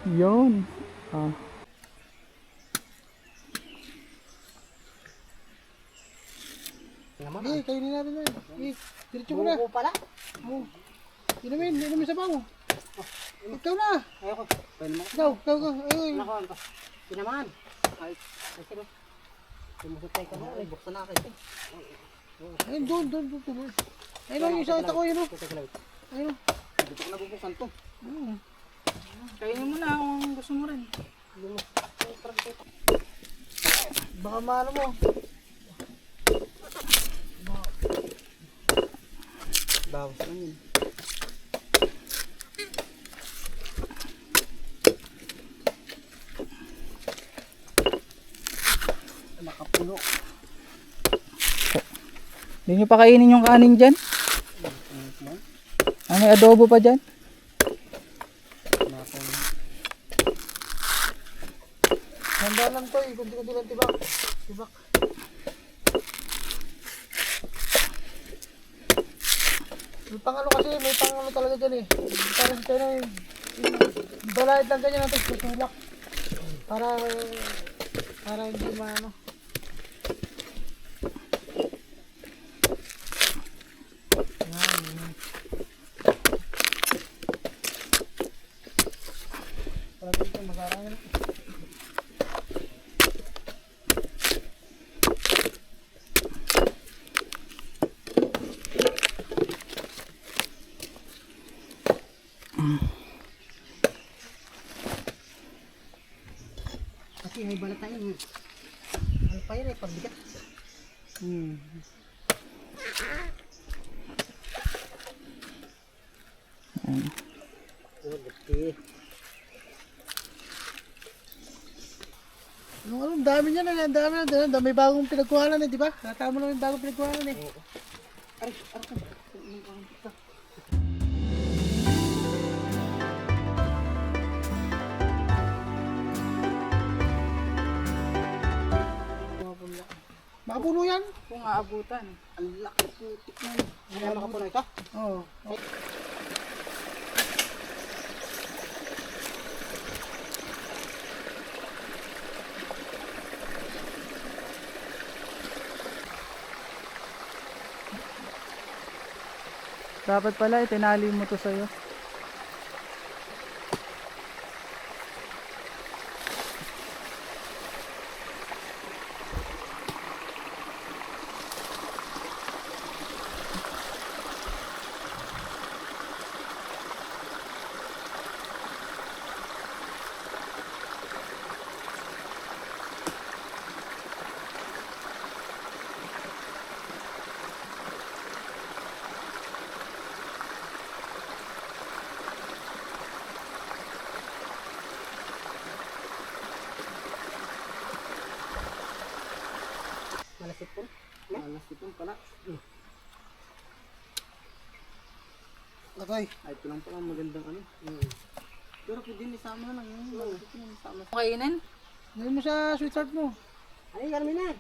Yun. Ah. Eh, kainin natin na. Eh, diretso mo na. Buko pala. Oo. Inumin sa bango. Ikaw na. Ayoko. Pwede mo. Ikaw. Ay. Nako, ano to? Pinaman. Ay, sino? Sumusot tayo ka na. Ay, buksan na akin. Ayun, doon. Ayun o, yung sakit ako, yun o. Ayun o. Dito ko nabubuksan to. Kainin mo na kung gusto mo rin. Baka maano mo. Bawas lang yun. Nakapuno. Hindi nyo pa kainin yung kanin dyan? Ah, may adobo pa dyan? Handa lang to eh. Kunti-kunti lang tibak. May pang kasi, may pang talaga dyan eh. Parang tayo na yung balahid lang ganyan natin, tutulak. Para hindi maano. Para dito mag-arangin. Kasi may balat na yun. Ano pa yun eh, pagbigat. Okay. Ang dami niya na, ang dami. May bagong pinagkuhanan eh, di ba? Nakatama mo lang yung bagong pinagkuhanan eh. Aray. Makapuno yan? Kung aabutan. Ang laki putik na yun. Ano makapuno ito? Oo. Dapat pala itinali mo to sa'yo. Malasipon? Malasipon pala. Nakay. Ay, ito lang pala magandang ano. Pero pwede isama na lang yun. Malasipon yung isama. Kainin? Ngayon mo sa sweetheart mo. Ano yung Carmina?